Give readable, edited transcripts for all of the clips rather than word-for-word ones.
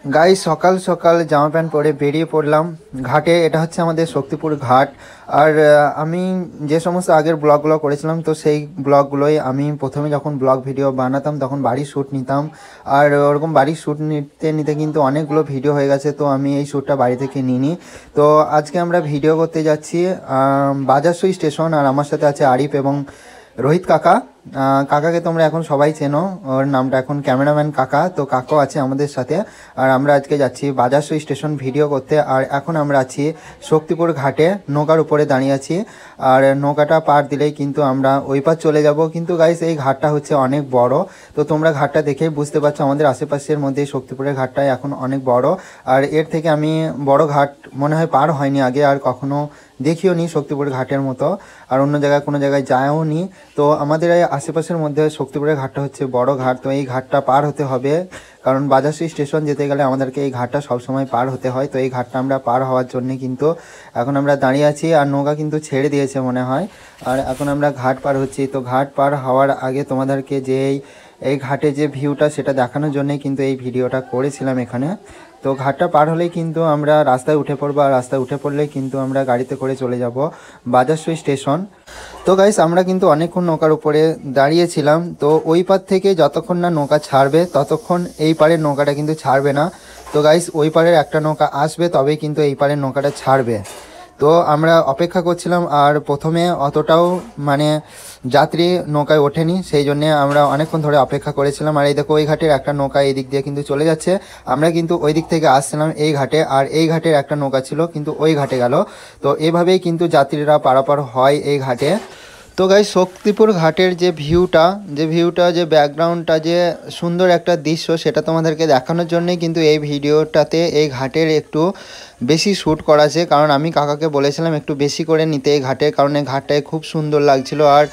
Guys সকাল সকাল জামা প্যান্ট পরে বেরিয়ে পড়লাম ঘাটে। এটা হচ্ছে আমাদের শক্তিপুর ঘাট। আর আমি যে সমস্ত আগের ব্লগগুলো করেছিলাম, তো সেই ব্লগগুলোই আমি প্রথমে যখন ব্লগ ভিডিও বানাতাম তখন বাড়ির শ্যুট নিতাম। আর ওরকম বাড়ির শ্যুট নিতে নিতে কিন্তু অনেকগুলো ভিডিও হয়ে গেছে, তো আমি এই শ্যুটটা বাড়ি থেকে নিইনি। তো আজকে আমরা ভিডিও করতে যাচ্ছি বাজারসই স্টেশন। আর আমার সাথে আছে আরিফ এবং রোহিত কাকা। কাকাকে তোমরা এখন সবাই চেনো, ওর নামটা এখন ক্যামেরাম্যান কাকা। তো কাকাও আছে আমাদের সাথে। আর আমরা আজকে যাচ্ছি বাজারসই স্টেশন ভিডিও করতে। আর এখন আমরা আছি শক্তিপুর ঘাটে, নৌকার উপরে দাঁড়িয়ে আছি। আর নৌকাটা পার দিলেই কিন্তু আমরা ওই পার চলে যাব। কিন্তু গাইস এই ঘাটটা হচ্ছে অনেক বড়, তো তোমরা ঘাটটা দেখেই বুঝতে পারছো আমাদের আশেপাশের মধ্যে শক্তিপুরের ঘাটটাই এখন অনেক বড়। আর এর থেকে আমি বড় ঘাট মনে হয় পার হয়নি আগে, আর কখনো দেখিও নি শক্তিপুর ঘাটের মতো। আর অন্য জায়গায় কোনো জায়গায় যায়ও নি। তো আমাদের এই আশেপাশের মধ্যে শক্তিপুরের ঘাটটা হচ্ছে বড় ঘাট। তো এই ঘাটটা পার হতে হবে, কারণ বাজারসই স্টেশন যেতে গেলে আমাদেরকে এই ঘাটটা সবসময় পার হতে হয়। তো এই ঘাটটা আমরা পার হওয়ার জন্যে কিন্তু এখন আমরা দাঁড়িয়ে আছি। আর নৌকা কিন্তু ছেড়ে দিয়েছে মনে হয়। আর এখন আমরা ঘাট পার হচ্ছি। তো ঘাট পার হওয়ার আগে তোমাদেরকে যে এই ঘাটে যে ভিউটা সেটা দেখানোর জন্যই কিন্তু এই ভিডিওটা করেছিলাম এখানে। তো ঘাটটা পার হলেই কিন্তু আমরা রাস্তায় উঠে পড়বো। আর রাস্তায় উঠে পড়লেই কিন্তু আমরা গাড়িতে করে চলে যাব বাজারসই স্টেশন। তো গাইস আমরা কিন্তু অনেকক্ষণ নৌকার উপরে দাঁড়িয়েছিলাম। তো ওই পার থেকে যতক্ষণ না নৌকা ছাড়বে ততক্ষণ এই পারের নৌকাটা কিন্তু ছাড়বে না। তো গাইস ওই পারের একটা নৌকা আসবে তবেই কিন্তু এই পারের নৌকাটা ছাড়বে। তো আমরা অপেক্ষা করছিলাম। আর প্রথমে অতটাও মানে যাত্রী নৌকায় ওঠেনি, সেই জন্যে আমরা অনেকক্ষণ ধরে অপেক্ষা করেছিলাম। আর এই দেখো ওই ঘাটের একটা নৌকা এই দিক দিয়ে কিন্তু চলে যাচ্ছে। আমরা কিন্তু ওই দিক থেকে আসছিলাম এই ঘাটে, আর এই ঘাটের একটা নৌকা ছিল কিন্তু ওই ঘাটে গেল। তো এভাবেই কিন্তু যাত্রীরা পারাপার হয় এই ঘাটে। তো গাইস শক্তিপুর ঘাটের যে ভিউটা যে ব্যাকগ্রাউন্ডটা যে সুন্দর একটা দৃশ্য, সেটা তোমাদেরকে দেখানোর জন্যই কিন্তু এই ভিডিওটাতে এই ঘাটের একটু বেশি শ্যুট করা আছে। কারণ আমি কাকাকে বলেছিলাম একটু বেশি করে নিতে এই ঘাটে, কারণ এই ঘাটটায় খুব সুন্দর লাগছিল। আর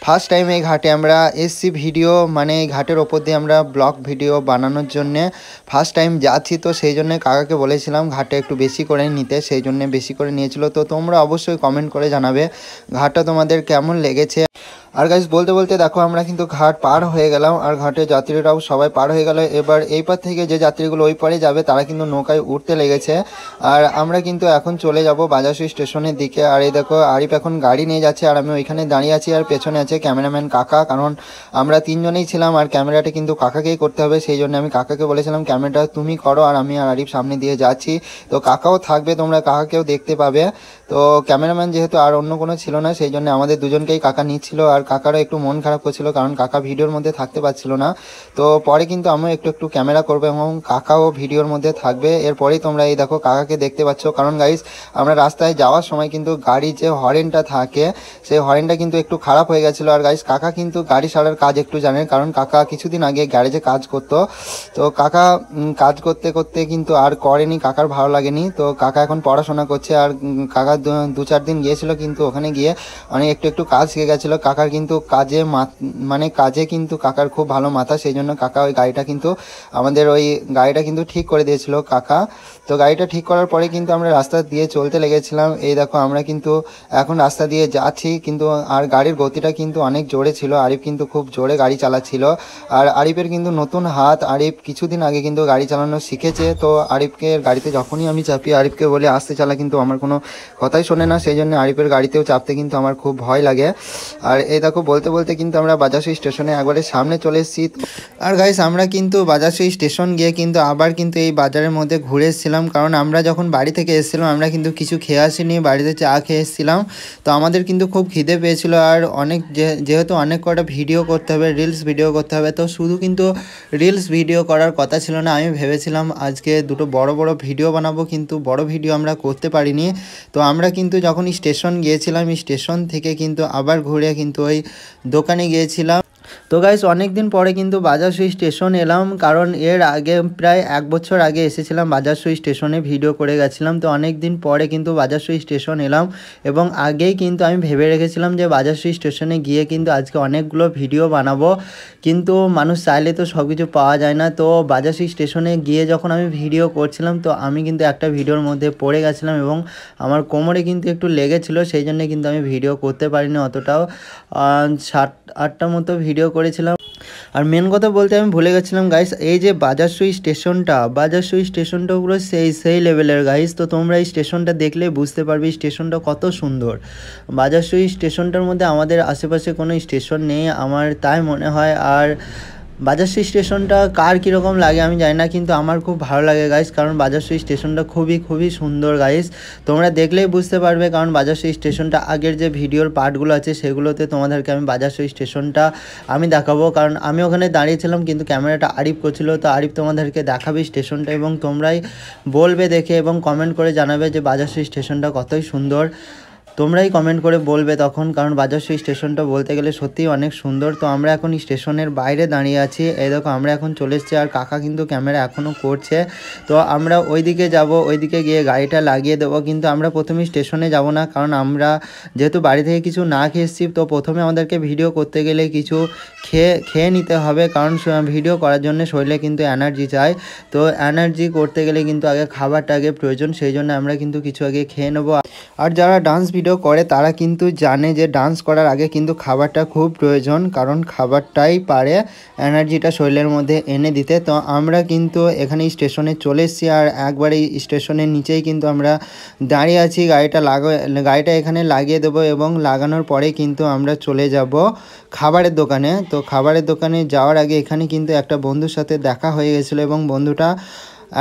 ফার্স্ট টাইম এই ঘাটে আমরা এসছি ভিডিও, মানে এই ঘাটের ওপর দিয়ে আমরা ব্লগ ভিডিও বানানোর জন্যে ফার্স্ট টাইম যাচ্ছি। তো সেই জন্যে কাকাকে বলেছিলাম ঘাটে একটু বেশি করে নিতে, সেই জন্যে বেশি করে নিয়েছিল। তো তোমরা অবশ্যই কমেন্ট করে জানাবে ঘাটটা তোমাদের কেমন লেগেছে। আর গাইস বলতে বলতে দেখো আমরা কিন্তু ঘাট পার হয়ে গেলাম। আর ঘাটে যাত্রীরাও সবাই পার হয়ে গেল। এবার এই পার থেকে যে যাত্রীগুলো ওই পারে যাবে তারা কিন্তু নৌকায় উঠতে লেগেছে। আর আমরা কিন্তু এখন চলে যাব বাজারসই স্টেশনের দিকে। আর এই দেখো আরিফ এখন গাড়ি নিয়ে যাচ্ছে, আর আমি ওইখানে দাঁড়িয়ে আছি। আর পেছনে আছে ক্যামেরাম্যান কাকা, কারণ আমরা তিনজনেই ছিলাম আর ক্যামেরাটা কিন্তু কাকাকেই করতে হবে। সেই জন্য আমি কাকাকে বলেছিলাম ক্যামেরাটা তুমি করো, আর আমি আর আরিফ সামনে দিয়ে যাচ্ছি। তো কাকাও থাকবে, তোমরা কাকাকেও দেখতে পাবে। তো ক্যামেরাম্যান যেহেতু আর অন্য কোনো ছিল না, সেই জন্য আমাদের দুজনকেই কাকা নিচ্ছিল। আর কাকারও একটু মন খারাপ করছিল, কারণ কাকা ভিডিওর মধ্যে থাকতে পারছিল না। তো পরে কিন্তু আমি একটু একটু ক্যামেরা করবো এবং কাকাও ভিডিওর মধ্যে থাকবে। এরপরেই তোমরা এই দেখো কাকাকে দেখতে পাচ্ছ। কারণ গাইস আমরা রাস্তায় যাওয়ার সময় কিন্তু গাড়ির যে হরেনটা থাকে সেই হরেনটা কিন্তু একটু খারাপ হয়ে গেছিলো। আর গাইস কাকা কিন্তু গাড়ি সারার কাজ একটু জানে, কারণ কাকা কিছুদিন আগে গ্যারেজে কাজ করতো। তো কাকা কাজ করতে করতে কিন্তু আর করেনি, কাকার ভালো লাগেনি। তো কাকা এখন পড়াশোনা করছে। আর কাকা 2-4 দিন গিয়েছিল, কিন্তু ওখানে গিয়ে অনেক একটু কাজ শিখে গেছিলো। কাকার কিন্তু কাজে কিন্তু কাকার খুব ভালো মাথা, সেই জন্য কাকা ওই গাড়িটা কিন্তু ঠিক করে দিয়েছিল কাকা। তো গাড়িটা ঠিক করার পরে কিন্তু আমরা রাস্তা দিয়ে চলতে লেগেছিলাম। এই দেখো আমরা কিন্তু এখন রাস্তা দিয়ে যাচ্ছি, কিন্তু আর গাড়ির গতিটা কিন্তু অনেক জোরে ছিল। আরিফ কিন্তু খুব জোরে গাড়ি চালাচ্ছিল। আর আরিফের কিন্তু নতুন হাত, আরিফ কিছুদিন আগে কিন্তু গাড়ি চালানো শিখেছে। তো আরিফকে গাড়িতে যখনই আমি চাপি আরিফকে বলে আসতে চালা, কিন্তু আমার কোনো কথাই শোনে না। সেই জন্য আরিফের গাড়িতেও চাপতে কিন্তু আমার খুব ভয় লাগে। আর এই দেখো বলতে বলতে কিন্তু আমরা বাজারসই স্টেশনে একবারে সামনে চলে এসেছি। আর গাইস আমরা কিন্তু বাজারসই স্টেশন গিয়ে কিন্তু আবার কিন্তু এই বাজারের মধ্যে ঘুরে এসেছিলাম, কারণ আমরা যখন বাড়ি থেকে এসেছিলাম আমরা কিন্তু কিছু খেয়ে আসিনি, বাড়িতে চা খেয়ে এসেছিলাম। তো আমাদের কিন্তু খুব খিদে পেয়েছিল। আর যেহেতু অনেক কটা ভিডিও করতে হবে, রিলস ভিডিও করতে হবে, তো শুধু কিন্তু রিলস ভিডিও করার কথা ছিল না। আমি ভেবেছিলাম আজকে দুটো বড় বড় ভিডিও বানাবো, কিন্তু বড় ভিডিও আমরা করতে পারিনি। তো আমরা কিন্তু যখন স্টেশন গিয়েছিলাম, স্টেশন থেকে কিন্তু আবার ঘুরে কিন্তু ওই দোকানে গিয়েছিলাম। তো গাইস অনেক দিন পরে কিন্তু বাজারসই স্টেশন এলাম, কারণ এর আগে প্রায় 1 বছর আগে এসেছিলাম বাজারসই স্টেশনে, ভিডিও করে গেছিলাম। তো অনেক দিন পরে কিন্তু বাজারসই স্টেশন এলাম, এবং আগেই কিন্তু আমি ভেবে রেখেছিলাম যে বাজারসই স্টেশনে গিয়ে কিন্তু আজকে অনেকগুলো ভিডিও বানাবো, কিন্তু মানুষ চাইলে তো সব কিছু পাওয়া যায় না। তো বাজারসই স্টেশনে গিয়ে যখন আমি ভিডিও করছিলাম, তো আমি কিন্তু একটা ভিডিওর মধ্যে পড়ে গেছিলাম এবং আমার কোমরে কিন্তু একটু লেগেছিল, সেই জন্য কিন্তু আমি ভিডিও করতে পারিনি অতটাও। 7-8টা মতো ভিডিও করেছিলাম। আর মেন কথা বলতে আমি ভুলে গেছিলাম গাইস, এই যে বাজারসই স্টেশনটা পুরো সেই লেভেলের গাইস। তো তোমরা এই স্টেশনটা দেখলে বুঝতে পারবে স্টেশনটা কত সুন্দর। বাজারসই স্টেশনটার মধ্যে আমাদের আশেপাশে কোনো স্টেশন নেই আমার তাই মনে হয়। আর বাজারসই স্টেশনটা কার কীরকম লাগে আমি জানি না, কিন্তু আমার খুব ভালো লাগে গাইস, কারণ বাজারসই স্টেশনটা খুবই সুন্দর গাইস। তোমরা দেখলেই বুঝতে পারবে, কারণ বাজারসই স্টেশনটা আগের যে ভিডিওর পার্টগুলো আছে সেগুলোতে তোমাদেরকে আমি বাজারসই স্টেশনটা আমি দেখাবো, কারণ আমি ওখানে দাঁড়িয়েছিলাম কিন্তু ক্যামেরাটা আরিফ করছিল। তো আরিফ তোমাদেরকে দেখাবে স্টেশনটা এবং তোমরাই বলবে দেখে এবং কমেন্ট করে জানাবে যে বাজারসই স্টেশনটা কতই সুন্দর। তোমরাই কমেন্ট করে বলবে তখন, কারণ বাজারসই স্টেশনটা বলতে গেলে সত্যিই অনেক সুন্দর। তো আমরা এখন স্টেশনের বাইরে দাঁড়িয়ে আছি, এই দেখো আমরা এখন চলে এসেছি আর কাকা কিন্তু ক্যামেরা এখনও করছে। তো আমরা ওইদিকে যাব, ওইদিকে গিয়ে গাড়িটা লাগিয়ে দেবো, কিন্তু আমরা প্রথমে স্টেশনে যাব না, কারণ আমরা যেহেতু বাড়ি থেকে কিছু না খেয়ে এসেছি। তো প্রথমে আমাদেরকে ভিডিও করতে গেলে কিছু খেয়ে নিতে হবে, কারণ ভিডিও করার জন্য শরীরে কিন্তু এনার্জি চাই। তো এনার্জি করতে গেলে কিন্তু আগে খাবারটা আগে প্রয়োজন, সেই জন্য আমরা কিন্তু কিছু আগে খেয়ে নেবো। আর যারা ডান্স ভিডিও করে তারা কিন্তু জানে যে ডান্স করার আগে কিন্তু খাবারটা খুব প্রয়োজন, কারণ খাবারটাই পারে এনার্জিটা শরীরের মধ্যে এনে দিতে। তো আমরা কিন্তু এখানে স্টেশনে চলে এসেছি, আর একবারে স্টেশনের নিচেই কিন্তু আমরা দাঁড়িয়ে আছি। গাড়িটা এখানে লাগিয়ে দেবো এবং লাগানোর পরে কিন্তু আমরা চলে যাব খাবারের দোকানে। তো খাবারের দোকানে যাওয়ার আগে এখানে কিন্তু একটা বন্ধুর সাথে দেখা হয়ে গেছিলো এবং বন্ধুটা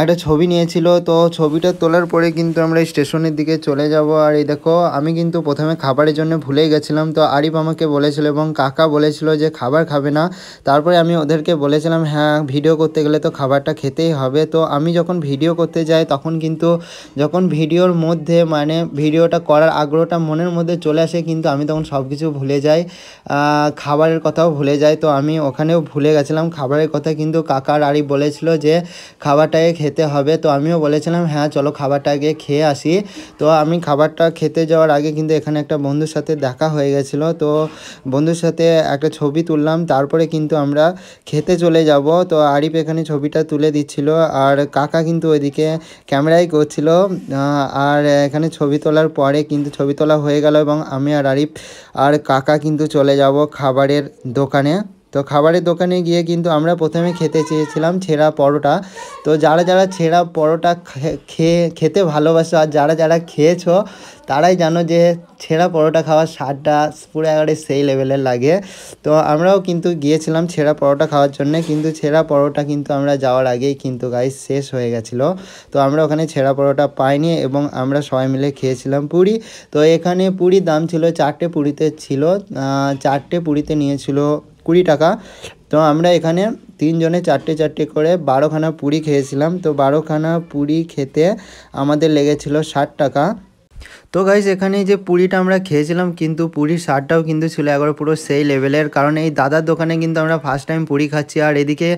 একটা ছবি নিয়েছিল। তো ছবিটা তোলার পরে কিন্তু আমরা স্টেশনের দিকে চলে যাব। আর এই দেখো আমি কিন্তু প্রথমে খাবারের জন্য ভুলেই গেছিলাম। তো আরিফ আমাকে বলেছিল এবং কাকা বলেছিল যে খাবার খাবে না। তারপরে আমি ওদেরকে বলেছিলাম হ্যাঁ ভিডিও করতে গেলে তো খাবারটা খেতেই হবে। তো আমি যখন ভিডিও করতে যাই তখন কিন্তু যখন ভিডিওর মধ্যে মানে ভিডিওটা করার আগ্রহটা মনের মধ্যে চলে আসে, কিন্তু আমি তখন সব কিছু ভুলে যাই, খাবারের কথাও ভুলে যাই। তো আমি ওখানেও ভুলে গেছিলাম খাবারের কথা, কিন্তু কাকা আর আরিফ বলেছিল যে খাবারটাকে খেতে হবে। তো আমিও বলেছিলাম হ্যাঁ চলো খাবারটা আগে খেয়ে আসি। তো আমি খাবারটা খেতে যাওয়ার আগে কিন্তু এখানে একটা বন্ধুর সাথে দেখা হয়ে গেছিলো। তো বন্ধুর সাথে একটা ছবি তুললাম, তারপরে কিন্তু আমরা খেতে চলে যাব। তো আরিফ এখানে ছবিটা তুলে দিচ্ছিল আর কাকা কিন্তু ওইদিকে ক্যামেরাই করছিল। আর এখানে ছবি তোলার পরে কিন্তু ছবি তোলা হয়ে গেল এবং আমি আর আরিফ আর কাকা কিন্তু চলে যাব খাবারের দোকানে। তো খাবারের দোকানে গিয়ে কিন্তু আমরা প্রথমে খেতে চেয়েছিলাম ছেঁড়া পরোটা। তো যারা ছেঁড়া পরোটা খেতে ভালোবাসো আর যারা খেয়েছো তারাই জানো যে ছেঁড়া পরোটা খাওয়ার স্বাদটা পুরো একেবারে সেই লেভেলের লাগে। তো আমরাও কিন্তু গিয়েছিলাম ছেঁড়া পরোটা খাওয়ার জন্য, কিন্তু ছেঁড়া পরোটা কিন্তু আমরা যাওয়ার আগেই কিন্তু গাইস শেষ হয়ে গেছিলো। তো আমরা ওখানে ছেঁড়া পরোটা পাইনি এবং আমরা সবাই মিলে খেয়েছিলাম পুরি। তো এখানে পুরির দাম ছিল 4টে পুরিতে ছিল 4টে পুরিতে নিয়েছিল 20 টাকা। তো আমরা এখানে 3 জনে 4টে করে 12খানা পুরি খেয়েছিলাম। তো 12খানা পুরি খেতে আমাদের লেগেছিল 60 টাকা। তো গাইস এখানে যে পুরিটা আমরা খেয়েছিলাম কিন্তু পুরির স্বাদটাও কিন্তু ছিল একবার পুরো সেই লেভেলের, কারণ এই দাদার দোকানে কিন্তু আমরা ফার্স্ট টাইম পুরি খাচ্ছি। আর এদিকে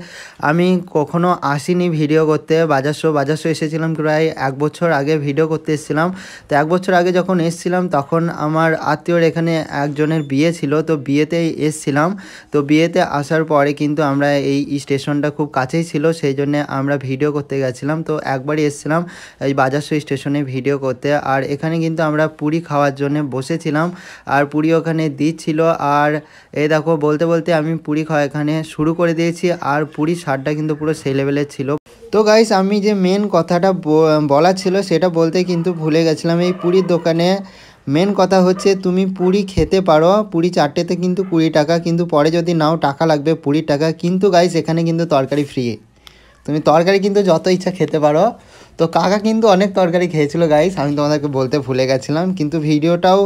আমি কখনো আসিনি ভিডিও করতে, বাজারশো এসেছিলাম প্রায় 1 বছর আগে ভিডিও করতে এসেছিলাম। তো 1 বছর আগে যখন এসেছিলাম তখন আমার আত্মীয়র এখানে একজনের বিয়ে ছিল, তো বিয়েতেই এসেছিলাম। তো বিয়েতে আসার পরে কিন্তু আমরা এই স্টেশনটা খুব কাছেই ছিল, সেই জন্য আমরা ভিডিও করতে গেছিলাম। তো একবারই এসেছিলাম এই বাজারশো স্টেশনে ভিডিও করতে। আর এখানে কিন্তু আমরা পুরি খাওয়ার জন্য বসেছিলাম আর পুরি ওখানে দিচ্ছিল। আর এই দেখো বলতে আমি পুরি খাওয়া এখানে শুরু করে দিয়েছি আর পুরির স্বাদটা কিন্তু পুরো সেই লেভেলের ছিল। তো গাইস আমি যে মেন কথাটা বলা ছিল সেটা বলতে কিন্তু ভুলে গেছিলাম। এই পুরীর দোকানে মেন কথা হচ্ছে তুমি পুরি খেতে পারো, পুরি 4টেতে কিন্তু 20 টাকা, কিন্তু পরে যদি নাও টাকা লাগবে 20 টাকা। কিন্তু গাইস এখানে কিন্তু তরকারি ফ্রি, তুমি তরকারি কিন্তু যত ইচ্ছা খেতে পারো। তো কাকা কিন্তু অনেক তরকারি খেয়েছিল গাইস, আমি তোমাদেরকে বলতে ভুলে গেছিলাম, কিন্তু ভিডিওটাও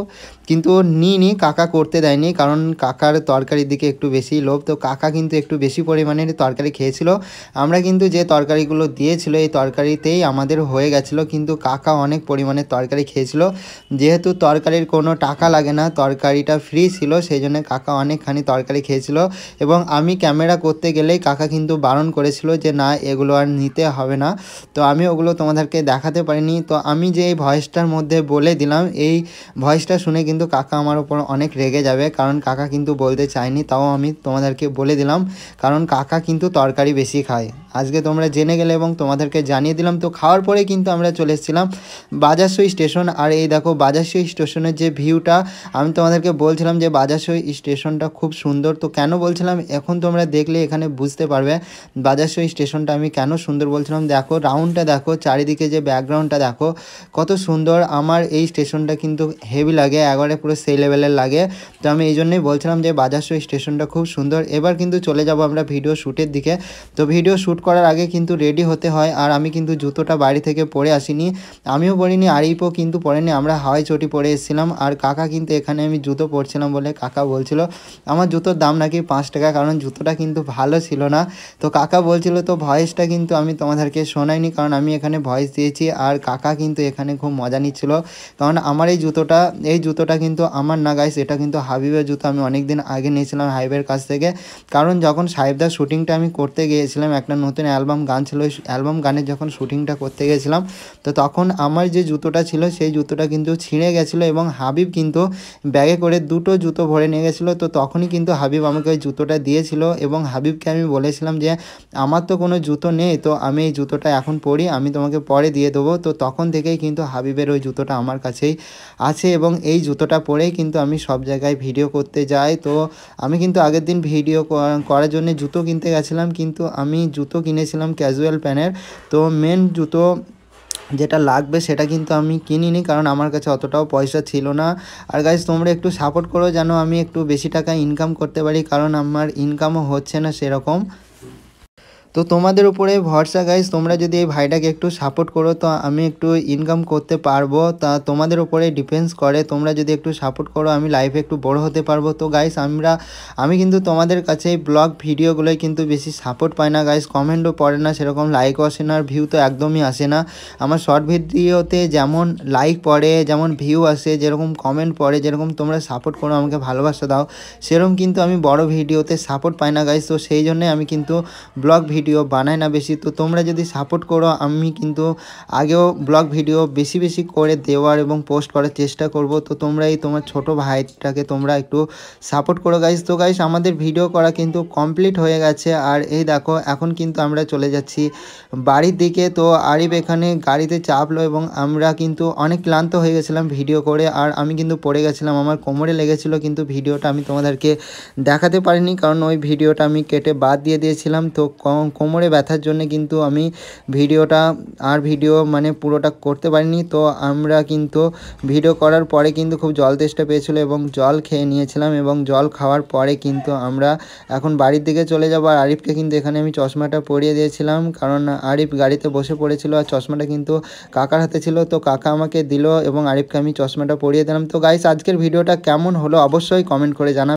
কিন্তু নিইনি, কাকা করতে দেয়নি, কারণ কাকার তরকারির দিকে একটু বেশি লোভ। তো কাকা কিন্তু একটু বেশি পরিমাণের তরকারি খেয়েছিল। আমরা কিন্তু যে তরকারিগুলো দিয়েছিল এই তরকারিতেই আমাদের হয়ে গেছিলো, কিন্তু কাকা অনেক পরিমাণের তরকারি খেয়েছিল। যেহেতু তরকারির কোনো টাকা লাগে না, তরকারিটা ফ্রি ছিল, সেই জন্য কাকা অনেকখানি তরকারি খেয়েছিল। এবং আমি ক্যামেরা করতে গেলেই কাকা কিন্তু বারণ করেছিল যে না এগুলো আর নিতে হবে না। তো আমি ওগুলো তোমাদেরকে দেখাতে পারিনি। তো আমি যে এই ভয়েসটার মধ্যে বলে দিলাম, এই ভয়েসটা শুনে কিন্তু কিন্তু কাকা আমার উপর অনেক রেগে যাবে, কারণ কাকা কিন্তু বলতে চায়নি, তাও আমি তোমাদেরকে বলে দিলাম, কারণ কাকা কিন্তু তরকারি বেশি খায়। আজকে তোমরা জেনে গেলে এবং তোমাদেরকে জানিয়ে দিলাম। তো খাওয়ার পরে কিন্তু আমরা চলে এসেছিলাম বাজারসই স্টেশন। আর এই দেখো বাজারসই স্টেশনের যে ভিউটা, আমি তোমাদেরকে বলছিলাম যে বাজারসই স্টেশনটা খুব সুন্দর। তো কেন বলছিলাম এখন তোমরা দেখলে এখানে বুঝতে পারবে বাজারসই স্টেশনটা আমি কেন সুন্দর বলছিলাম। দেখো রাউন্ডটা দেখো, চারিদিকে যে ব্যাকগ্রাউন্ডটা দেখো কত সুন্দর। আমার এই স্টেশনটা কিন্তু হেভি লাগে, একবারে পুরো সেই লেভেলের লাগে। তো আমি এই জন্যই বলছিলাম যে বাজারসই স্টেশনটা খুব সুন্দর। এবার কিন্তু চলে যাব আমরা ভিডিও শ্যুটের দিকে। তো ভিডিও শ্যুট করার আগে কিন্তু রেডি হতে হয়, আর আমি কিন্তু জুতোটা বাড়ি থেকে পরে আসিনি, আমিও পরিনি, আরিফও কিন্তু পরেনি, আমরা হাওয়াই চটি পরে এসেছিলাম। আর কাকা কিন্তু এখানে আমি জুতো পরছিলাম বলে কাকা বলছিল আমার জুতোর দাম নাকি 5 টাকা, কারণ জুতোটা কিন্তু ভালো ছিল না। তো কাকা বলছিল, তো ভয়েসটা কিন্তু আমি তোমাদেরকে শোনাইনি, কারণ আমি এখানে ভয়েস দিয়েছি। আর কাকা কিন্তু এখানে খুব মজা নিচ্ছিল, কারণ আমার এই জুতোটা কিন্তু আমার না গাইস, এটা কিন্তু হাবিবের জুতো। আমি অনেক দিন আগে নিয়েছিলাম হাবিবের কাছ থেকে, কারণ যখন সাহেবদার শ্যুটিংটা আমি করতে গিয়েছিলাম, একটা নতুন অ্যালবাম গান ছিল, ওই অ্যালবাম গানের যখন শ্যুটিংটা করতে গিয়েছিলাম, তো তখন আমার যে জুতোটা ছিল সেই জুতোটা কিন্তু ছিঁড়ে গেছিলো, এবং হাবিব কিন্তু ব্যাগে করে 2টো জুতো ভরে নিয়ে গেছিলো। তো তখনই কিন্তু হাবিব আমাকে ওই জুতোটা দিয়েছিল, এবং হাবিবকে আমি বলেছিলাম যে আমার তো কোনো জুতো নেই, তো আমি এই জুতোটা এখন পরি, আমি তোমাকে পরে দিয়ে দেবো। তো তখন থেকেই কিন্তু হাবিবের ওই জুতোটা আমার কাছেই আছে, এবং এই জুতোটা পরেই কিন্তু আমি সব জায়গায় ভিডিও করতে যাই। তো আমি কিন্তু আগের দিন ভিডিও করার জন্য জুতো কিনতে গেছিলাম, কিন্তু আমি জুতো কিনেছিলাম ক্যাজুয়াল প্যানের। তো মেন জুতো যেটা লাগবে সেটা কিন্তু আমি কিনিনি, কারণ আমার কাছে অতটাও পয়সা ছিল না। আর গাইজ তোমরা একটু সাপোর্ট করো যেন আমি একটু বেশি টাকা ইনকাম করতে পারি, কারণ আমার ইনকামও হচ্ছে না সেরকম। তো তোমাদের উপরে ভরসা গাইজ, তোমরা যদি এই ভাইটাকে একটু সাপোর্ট করো তো আমি একটু ইনকাম করতে পারবো। তা তোমাদের উপরে ডিপেন্ডস করে, তোমরা যদি একটু সাপোর্ট করো আমি লাইফে একটু বড় হতে পারবো। তো গাইজ আমি কিন্তু তোমাদের কাছে এই ব্লগ ভিডিওগুলোয় কিন্তু বেশি সাপোর্ট পাই না গাইজ, কমেন্টও পড়ে না সেরকম, লাইকও আসে না, আর ভিউ তো একদমই আসে না। আমার শর্ট ভিডিওতে যেমন লাইক পড়ে, যেমন ভিউ আসে, যেরকম কমেন্ট পড়ে, যেরকম তোমরা সাপোর্ট করো আমাকে ভালোবাসা দাও, সেরকম কিন্তু আমি বড় ভিডিওতে সাপোর্ট পাই না গাইজ। তো সেই জন্যে আমি কিন্তু ব্লগ ভিডিও বানাই না বেশি। তো তোমরা যদি সাপোর্ট করো আমি কিন্তু আগেও ব্লগ ভিডিও বেশি বেশি করে দেওয়ার এবং পোস্ট করার চেষ্টা করব। তো তোমরা এই তোমার ছোট ভাইটাকে তোমরা একটু সাপোর্ট করো গাইজ। তো গাইজ আমাদের ভিডিও করা কিন্তু কমপ্লিট হয়ে গেছে, আর এই দেখো এখন কিন্তু আমরা চলে যাচ্ছি বাড়ির দিকে। তো আরিফ এখানে গাড়িতে চাপলো, এবং আমরা কিন্তু অনেক ক্লান্ত হয়ে গেছিলাম ভিডিও করে, আর আমি কিন্তু পড়ে গেছিলাম, আমার কোমরে লেগেছিলো, কিন্তু ভিডিওটা আমি তোমাদেরকে দেখাতে পারিনি, কারণ ওই ভিডিওটা আমি কেটে বাদ দিয়ে দিয়েছিলাম। তো কোমরে ব্যথার জন্য কিন্তু আমি ভিডিও মানে পুরোটা করতে পারিনি। তো আমরা কিন্তু ভিডিও করার পরে কিন্তু খুব জল তেষ্টা পেয়েছিলো, এবং জল খেয়ে নিয়েছিলাম, এবং জল খাওয়ার পরে কিন্তু আমরা এখন বাড়ির দিকে চলে যাবো। আর আরিফকে কিন্তু এখানে আমি চশমাটা পরিয়ে দিয়েছিলাম, কারণ আরিফ গাড়িতে বসে পড়েছিল, আর চশমাটা কিন্তু কাকার হাতে ছিল, তো কাকা আমাকে দিল এবং আরিফকে আমি চশমাটা পরিয়ে দিলাম। তো গাইস আজকের ভিডিওটা কেমন হলো অবশ্যই কমেন্ট করে জানাবেন।